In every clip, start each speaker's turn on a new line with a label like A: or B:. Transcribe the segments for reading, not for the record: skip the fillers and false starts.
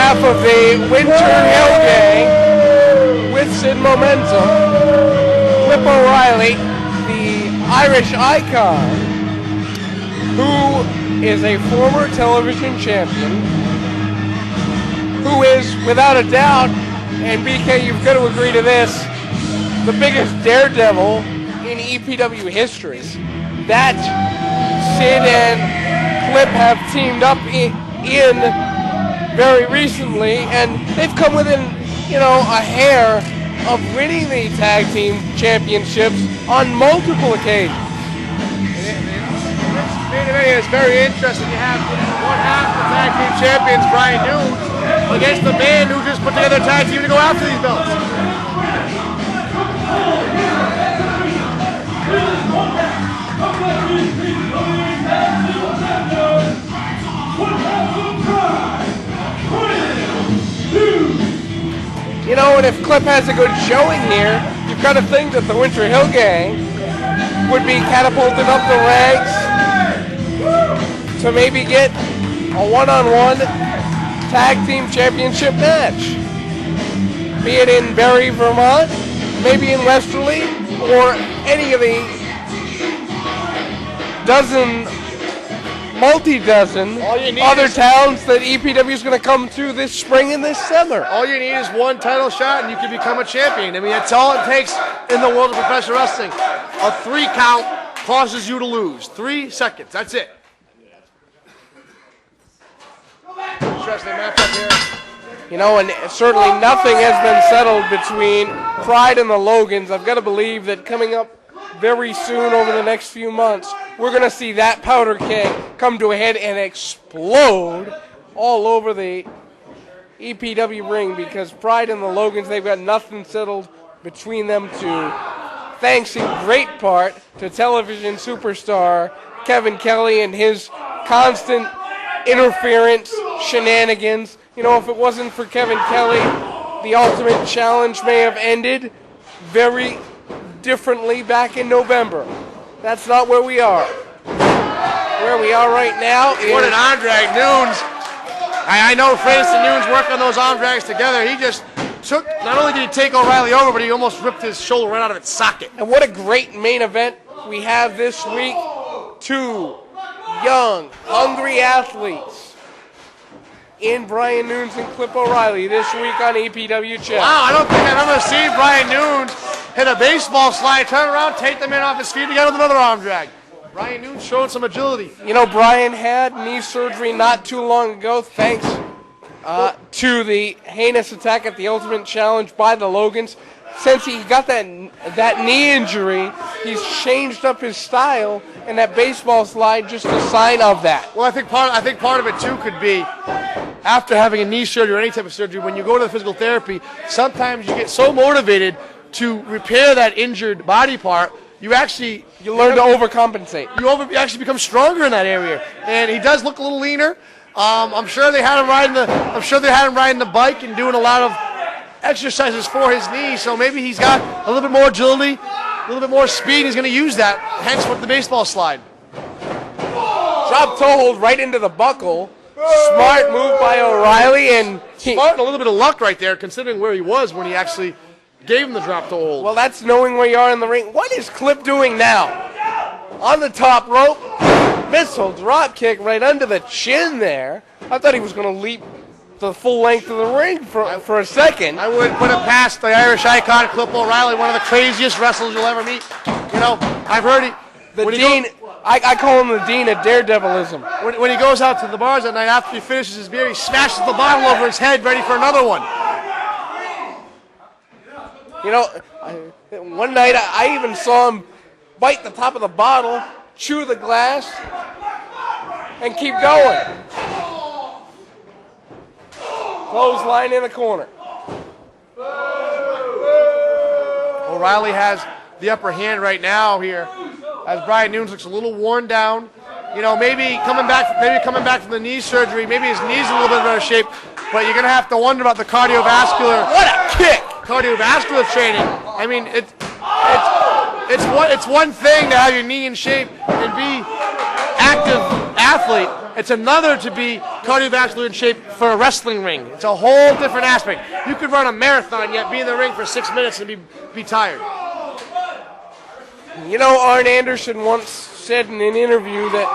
A: behalf of the Winter Hill Gang with Sid Momentum, Clip O'Reilly, the Irish icon, who is a former television champion, who is, without a doubt, and BK, you've got to agree to this, the biggest daredevil in EPW history. That Sid and Clip have teamed up in very recently, and they've come within, a hair of winning the tag team championships on multiple occasions.
B: It's very interesting. You have one half the tag team champions, Brian Nunes, against the man who just put together a tag team to go after these belts.
A: And if Clip has a good showing here, you've got to think that the Winter Hill Gang would be catapulted up the ranks to maybe get a one-on-one tag team championship match. Be it in Barrie, Vermont, maybe in Westerly, or any of the multi-dozen other towns that EPW is going to come to this spring and this summer.
B: All you need is one title shot and you can become a champion. I mean, that's all it takes in the world of professional wrestling. A 3 count causes you to lose. 3 seconds, that's it. Interesting matchup here.
A: And certainly nothing has been settled between Pride and the Logans. I've got to believe that coming up very soon over the next few months, we're going to see that powder keg come to a head and explode all over the EPW ring, because Pride and the Logans, they've got nothing settled between them two. Thanks in great part to television superstar Kevin Kelly and his constant interference, shenanigans. If it wasn't for Kevin Kelly, the Ultimate Challenge may have ended very differently back in November. That's not where we are. Where we are right now is...
B: What an arm drag. Nunes. I know France and Nunes work on those arm drags together. He just took... Not only did he take O'Reilly over, but he almost ripped his shoulder right out of its socket.
A: And what a great main event we have this week. 2 young, hungry athletes in Brian Nunes and Clip O'Reilly this week on EPW Chat.
B: Wow, I don't think I've ever seen Brian Nunes hit a baseball slide, turn around, take the man off his feet, and get with another arm drag. Brian Nunes showing some agility.
A: Brian had knee surgery not too long ago, thanks to the heinous attack at the Ultimate Challenge by the Logans. Since he got that knee injury, he's changed up his style, and that baseball slide just a sign of that.
B: Well, I think part of it too could be, after having a knee surgery or any type of surgery, when you go to the physical therapy, sometimes you get so motivated to repair that injured body part, you learn
A: to overcompensate.
B: You actually become stronger in that area, and he does look a little leaner. I'm sure they had him riding the bike and doing a lot of exercises for his knee, so maybe he's got a little bit more agility, a little bit more speed. He's going to use that, hence with the baseball slide.
A: Drop toe hold right into the buckle. Smart move by O'Reilly, and
B: smart and a little bit of luck right there, considering where he was when he actually gave him the drop toe hold.
A: Well, that's knowing where you are in the ring. What is Clip doing now? On the top rope, missile drop kick right under the chin there. I thought he was going to leap the full length of the ring for a second.
B: I wouldn't put it past the Irish icon, Clip O'Reilly, one of the craziest wrestlers you'll ever meet. I've heard it.
A: The Dean, I call him the Dean of Daredevilism.
B: When he goes out to the bars at night after he finishes his beer, he smashes the bottle over his head, ready for another one.
A: One night I even saw him bite the top of the bottle, chew the glass, and keep going. Clothesline in the corner.
B: O'Reilly has the upper hand right now here, as Brian Nunes looks a little worn down. Maybe coming back from the knee surgery, maybe his knee's in a little bit better shape, but you're gonna have to wonder about the cardiovascular.
A: What a kick!
B: Cardiovascular training. I mean, it's one thing to have your knee in shape and be active athlete. It's another to be cardiovascular in shape for a wrestling ring. It's a whole different aspect. You could run a marathon, yet be in the ring for 6 minutes and be tired.
A: You know, Arn Anderson once said in an interview that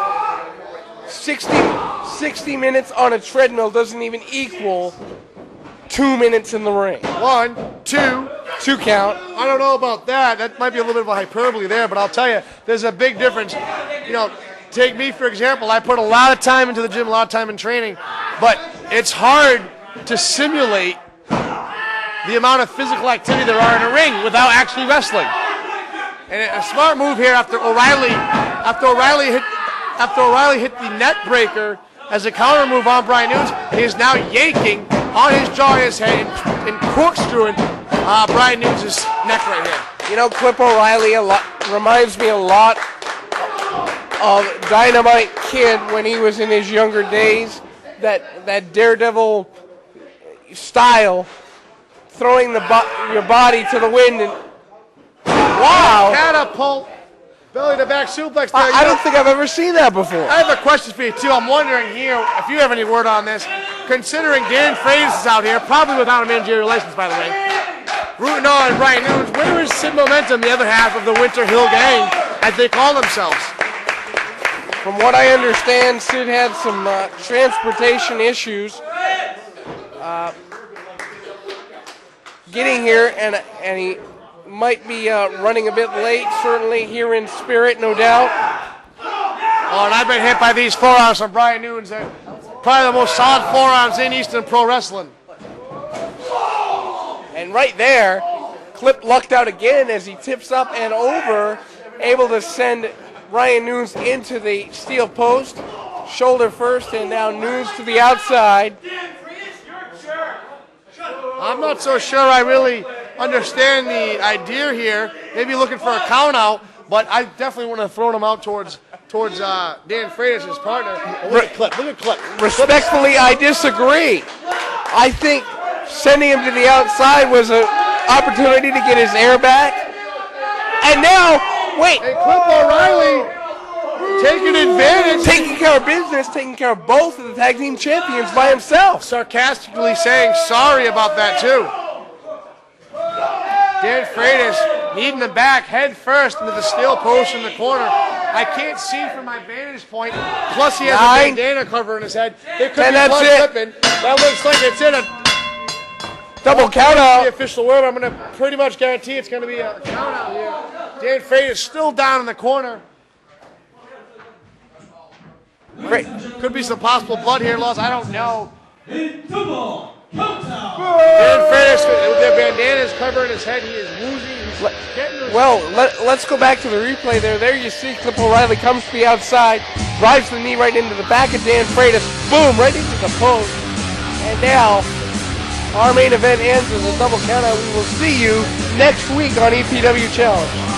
A: 60 minutes on a treadmill doesn't even equal 2 minutes in the ring.
B: 1, 2.
A: 2 count.
B: I don't know about that. That might be a little bit of a hyperbole there, but I'll tell you, there's a big difference. You know, take me, for example. I put a lot of time into the gym, a lot of time in training, but it's hard to simulate the amount of physical activity there are in a ring without actually wrestling. And a smart move here after O'Reilly hit the net breaker as a counter move on Brian Nunes. He is now yanking on his jaw and his head and corkscrewing Brian Nunes' neck right here.
A: You know, Clip O'Reilly reminds me a lot of Dynamite Kid when he was in his younger days. That daredevil style, throwing your body to the wind and wow!
B: Catapult, belly to back suplex there.
A: I don't think I've ever seen that before.
B: I have a question for you too. I'm wondering here if you have any word on this. Considering Dan Freitas is out here, probably without a managerial license, by the way, rooting on Brian Nunes, where is Sid Momentum, the other half of the Winter Hill Gang, as they call themselves?
A: From what I understand, Sid had some transportation issues getting here, and he might be running a bit late, certainly here in spirit, no doubt.
B: Oh, and I've been hit by these forearms from Brian Nunes. They're probably the most solid forearms in Eastern Pro Wrestling.
A: And right there, Clip lucked out again as he tips up and over, able to send Brian Nunes into the steel post, shoulder first, and now Nunes to the outside.
B: I'm not so sure I really understand the idea here. Maybe looking for a count out, but I definitely want to throw him out towards Dan Freitas, his partner. Look at Clip. Look at Clip.
A: Respectfully, I disagree. I think sending him to the outside was an opportunity to get his air back. And now, wait.
B: And Clip O'Reilly taking advantage.
A: Taking care of business, taking care of both of the tag team champions by himself.
B: Sarcastically saying sorry about that, too. Dan Freitas needing the back head first into the steel post in the corner. I can't see from my vantage point. Plus, he has a bandana covering his head. There could be blood slipping. That looks like it's in a
A: double count out.
B: The official word. I'm going to pretty much guarantee it's going to be a count out here. Dan Freitas still down in the corner.
A: Great.
B: Could be some possible blood here, Laws. I don't know. Dan Freitas with their bandanas covering his head. He is woozy.
A: Let's go back to the replay there. There you see Clip O'Reilly comes to the outside, drives the knee right into the back of Dan Freitas. Boom, right into the post. And now our main event ends as a double countout. We will see you next week on EPW Challenge.